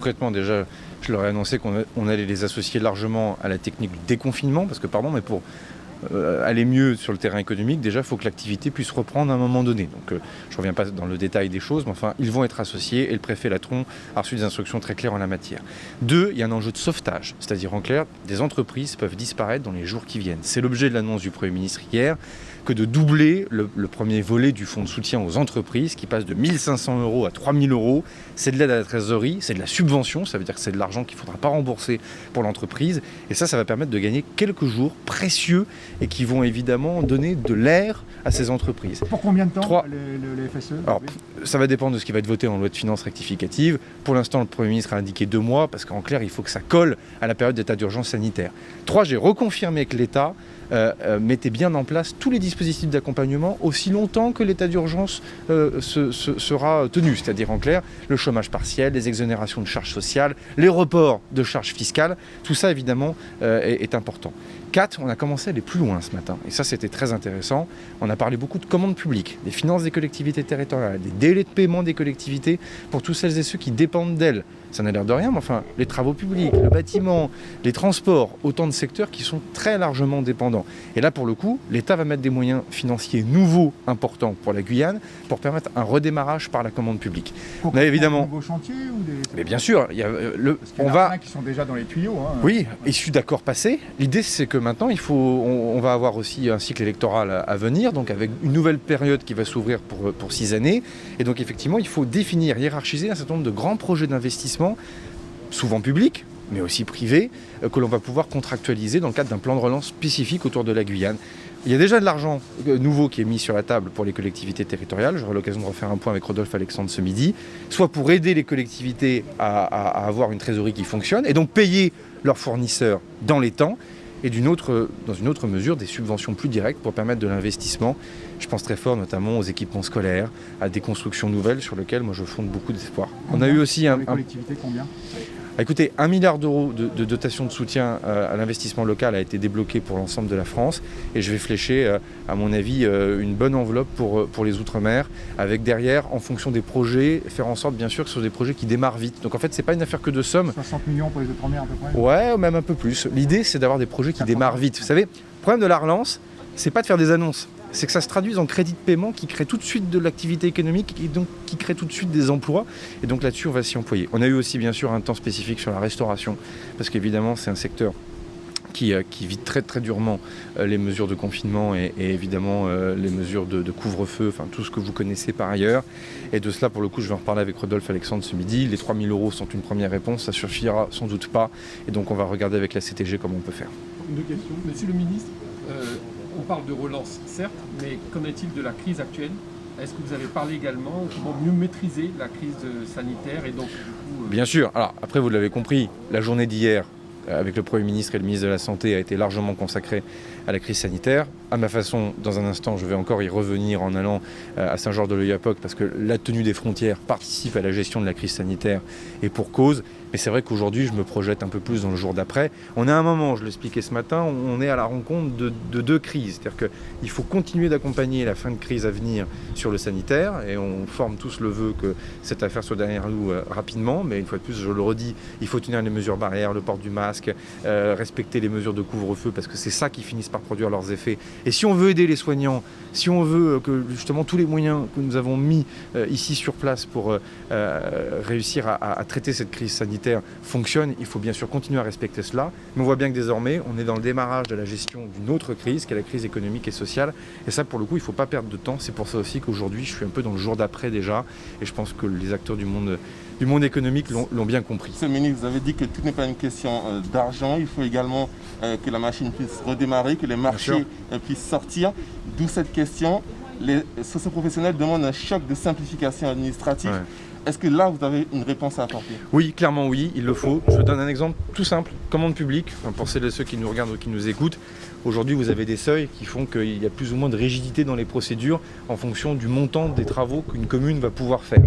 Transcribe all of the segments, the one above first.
Concrètement, déjà, je leur ai annoncé qu'on allait les associer largement à la technique du déconfinement, parce que, mais pour aller mieux sur le terrain économique, déjà, il faut que l'activité puisse reprendre à un moment donné. Donc, je ne reviens pas dans le détail des choses, mais enfin, ils vont être associés et le préfet Latron a reçu des instructions très claires en la matière. 2, il y a un enjeu de sauvetage, c'est-à-dire en clair, des entreprises peuvent disparaître dans les jours qui viennent. C'est l'objet de l'annonce du Premier ministre hier, que de doubler le premier volet du fonds de soutien aux entreprises qui passe de 1 500 € à 3 000 €. C'est de l'aide à la trésorerie, c'est de la subvention, ça veut dire que c'est de l'argent qu'il ne faudra pas rembourser pour l'entreprise. Et ça va permettre de gagner quelques jours précieux et qui vont évidemment donner de l'air à ces entreprises. Pour combien de temps les FSE? Alors, ça va dépendre de ce qui va être voté en loi de finances rectificative. Pour l'instant, le Premier ministre a indiqué 2 mois, parce qu'en clair, il faut que ça colle à la période d'état d'urgence sanitaire. 3, j'ai reconfirmé que l'État mettait bien en place tous les dispositifs d'accompagnement aussi longtemps que l'état d'urgence sera tenu. C'est-à-dire en clair, le chômage partiel, les exonérations de charges sociales, les reports de charges fiscales, tout ça évidemment est important. 4, on a commencé à aller plus loin ce matin. Et ça, c'était très intéressant. On a parlé beaucoup de commandes publiques, des finances des collectivités territoriales, des délais de paiement des collectivités pour tous celles et ceux qui dépendent d'elles. Ça n'a l'air de rien, mais enfin, les travaux publics, le bâtiment, les transports, autant de secteurs qui sont très largement dépendants. Et là, pour le coup, l'État va mettre des moyens financiers nouveaux, importants pour la Guyane, pour permettre un redémarrage par la commande publique. On a évidemment de nouveaux chantiers ou des... Mais bien sûr, il y a Parce qu'il y en a qui sont déjà dans les tuyaux. Hein. Oui, issus d'accords passés. L'idée, c'est que maintenant, on va avoir aussi un cycle électoral à venir, donc avec une nouvelle période qui va s'ouvrir pour 6 années. Et donc, effectivement, il faut définir, hiérarchiser un certain nombre de grands projets d'investissement, souvent publics, mais aussi privés, que l'on va pouvoir contractualiser dans le cadre d'un plan de relance spécifique autour de la Guyane. Il y a déjà de l'argent nouveau qui est mis sur la table pour les collectivités territoriales. J'aurai l'occasion de refaire un point avec Rodolphe Alexandre ce midi, soit pour aider les collectivités à avoir une trésorerie qui fonctionne, et donc payer leurs fournisseurs dans les temps, et dans une autre mesure, des subventions plus directes pour permettre de l'investissement. Je pense très fort notamment aux équipements scolaires, à des constructions nouvelles sur lesquelles moi je fonde beaucoup d'espoir. On a eu aussi les collectivités, combien ? Écoutez, 1 milliard d'euros de dotation de soutien à l'investissement local a été débloqué pour l'ensemble de la France, et je vais flécher, à mon avis, une bonne enveloppe pour les Outre-mer, avec derrière, en fonction des projets, faire en sorte bien sûr que ce soit des projets qui démarrent vite. Donc en fait, c'est pas une affaire que de sommes. 60 millions pour les Outre-mer à peu près ? Ouais, même un peu plus. L'idée, c'est d'avoir des projets qui démarrent vite. Vous savez, le problème de la relance, c'est pas de faire des annonces. C'est que ça se traduise en crédit de paiement qui crée tout de suite de l'activité économique et donc qui crée tout de suite des emplois. Et donc là-dessus, on va s'y employer. On a eu aussi, bien sûr, un temps spécifique sur la restauration, parce qu'évidemment, c'est un secteur qui vit très très durement les mesures de confinement et évidemment les mesures de couvre-feu, enfin tout ce que vous connaissez par ailleurs. Et de cela, pour le coup, je vais en reparler avec Rodolphe Alexandre ce midi. Les 3 000 € sont une première réponse, ça suffira sans doute pas. Et donc on va regarder avec la CTG comment on peut faire. Deux questions. Monsieur le ministre, on parle de relance, certes, mais qu'en est-il de la crise actuelle ? Est-ce que vous avez parlé également comment mieux maîtriser la crise sanitaire et donc du coup, Bien sûr. Alors après, vous l'avez compris, la journée d'hier, avec le Premier ministre et le ministre de la Santé, a été largement consacrée à la crise sanitaire. À ma façon, dans un instant, je vais encore y revenir en allant à Saint-Georges-de-l'Oyapock, parce que la tenue des frontières participe à la gestion de la crise sanitaire et pour cause. Mais c'est vrai qu'aujourd'hui, je me projette un peu plus dans le jour d'après. On est à un moment, je l'expliquais ce matin, on est à la rencontre de 2 crises. C'est-à-dire qu'il faut continuer d'accompagner la fin de crise à venir sur le sanitaire, et on forme tous le vœu que cette affaire soit derrière nous rapidement. Mais une fois de plus, je le redis, il faut tenir les mesures barrières, le port du masque, respecter les mesures de couvre-feu, parce que c'est ça qui finissent par produire leurs effets. Et si on veut aider les soignants, si on veut que justement tous les moyens que nous avons mis ici sur place pour réussir à traiter cette crise sanitaire fonctionnent, il faut bien sûr continuer à respecter cela. Mais on voit bien que désormais, on est dans le démarrage de la gestion d'une autre crise, qui est la crise économique et sociale. Et ça, pour le coup, il ne faut pas perdre de temps. C'est pour ça aussi qu'aujourd'hui, je suis un peu dans le jour d'après déjà. Et je pense que les acteurs du monde économique l'ont bien compris. Monsieur le ministre, vous avez dit que tout n'est pas une question d'argent. Il faut également que la machine puisse redémarrer, que les marchés puissent sortir. D'où cette question. Les socioprofessionnels demandent un choc de simplification administrative. Ouais. Est-ce que là, vous avez une réponse à apporter ? Oui, clairement oui, il le faut. Je donne un exemple tout simple. Commande publique, pour celles et ceux qui nous regardent ou qui nous écoutent. Aujourd'hui, vous avez des seuils qui font qu'il y a plus ou moins de rigidité dans les procédures en fonction du montant des travaux qu'une commune va pouvoir faire.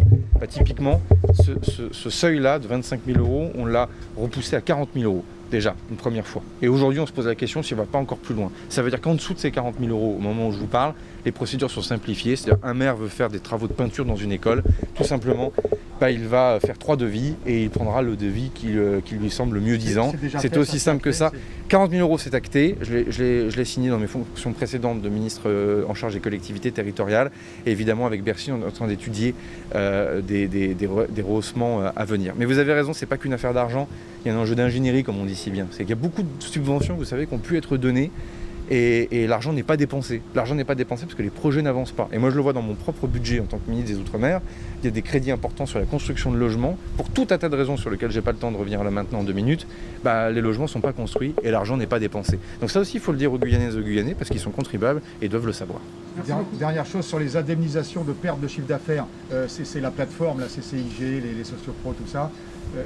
Typiquement, ce seuil-là de 25 000 €, on l'a repoussé à 40 000 €. Déjà, une première fois. Et aujourd'hui, on se pose la question si on ne va pas encore plus loin. Ça veut dire qu'en dessous de ces 40 000 € au moment où je vous parle, les procédures sont simplifiées. C'est-à-dire un maire veut faire des travaux de peinture dans une école. Tout simplement, il va faire 3 devis et il prendra le devis qui lui semble le mieux disant. C'est aussi simple que ça. 40 000 euros, c'est acté. Je l'ai signé dans mes fonctions précédentes de ministre en charge des collectivités territoriales. Et évidemment, avec Bercy, on est en train d'étudier des rehaussements à venir. Mais vous avez raison, c'est pas qu'une affaire d'argent. Il y a un enjeu d'ingénierie, comme on dit si bien. C'est qu'il y a beaucoup de subventions, vous savez, qui ont pu être données. Et l'argent n'est pas dépensé. L'argent n'est pas dépensé parce que les projets n'avancent pas. Et moi, je le vois dans mon propre budget en tant que ministre des Outre-mer. Il y a des crédits importants sur la construction de logements. Pour tout un tas de raisons sur lesquelles je n'ai pas le temps de revenir là maintenant en 2 minutes, les logements ne sont pas construits et l'argent n'est pas dépensé. Donc ça aussi, il faut le dire aux Guyanaises et aux Guyanais parce qu'ils sont contribuables et doivent le savoir. Dernière chose sur les indemnisations de perte de chiffre d'affaires. C'est la plateforme, la CCIG, les sociopros, tout ça.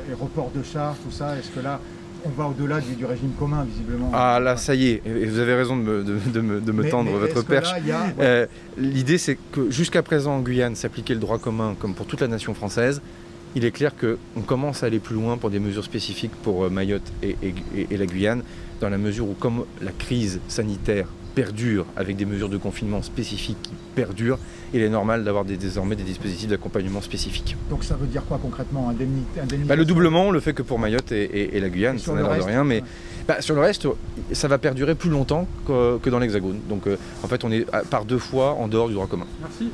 Les reports de charges, tout ça. Est-ce que là, on va au-delà du régime commun, visiblement? Ah là, ça y est, et vous avez raison de me tendre votre perche. L'idée, c'est que jusqu'à présent, en Guyane, s'appliquait le droit commun comme pour toute la nation française. Il est clair qu'on commence à aller plus loin pour des mesures spécifiques pour Mayotte et la Guyane, dans la mesure où, comme la crise sanitaire perdure, avec des mesures de confinement spécifiques qui perdurent, il est normal d'avoir désormais des dispositifs d'accompagnement spécifiques. Donc ça veut dire quoi concrètement? Le doublement, le fait que pour Mayotte et la Guyane, ça n'a l'air de rien, mais sur le reste, ça va perdurer plus longtemps que dans l'Hexagone. Donc en fait, on est par 2 fois en dehors du droit commun. Merci.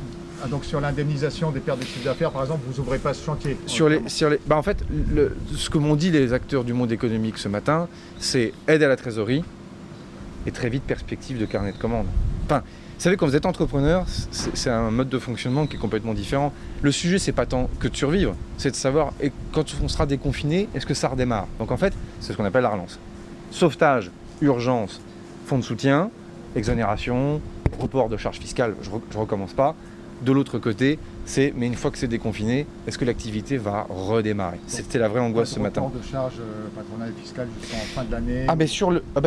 Donc sur l'indemnisation des pertes de chiffre d'affaires, par exemple, vous n'ouvrez pas ce chantier? En fait, ce que m'ont dit les acteurs du monde économique ce matin, c'est aide à la trésorerie et très vite perspective de carnet de commandes. Enfin, vous savez, quand vous êtes entrepreneur, c'est un mode de fonctionnement qui est complètement différent. Le sujet, c'est pas tant que de survivre, c'est de savoir, et quand on sera déconfiné, est-ce que ça redémarre? Donc en fait, c'est ce qu'on appelle la relance. Sauvetage, urgence, fonds de soutien, exonération, report de charges fiscales, je recommence pas. De l'autre côté, mais une fois que c'est déconfiné, est-ce que l'activité va redémarrer? C'était la vraie angoisse ce matin. Report de charges patronales et fiscales jusqu'en fin de l'année.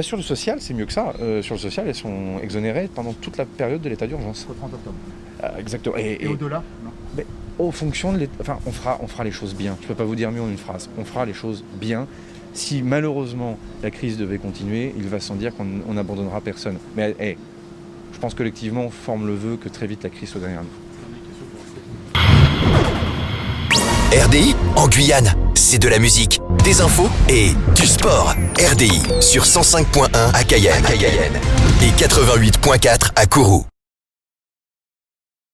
Sur le social, c'est mieux que ça. Sur le social, elles sont exonérées pendant toute la période de l'état d'urgence. Au 30 octobre. Exactement. Et au-delà? En fonction de on fera les choses bien. Je ne peux pas vous dire mieux en une phrase. On fera les choses bien. Si malheureusement la crise devait continuer, il va sans dire qu'on n'abandonnera personne. Mais je pense collectivement, on forme le vœu que très vite la crise soit derrière nous. RDI en Guyane, c'est de la musique, des infos et du sport. RDI sur 105.1 à Cayenne et 88.4 à Kourou.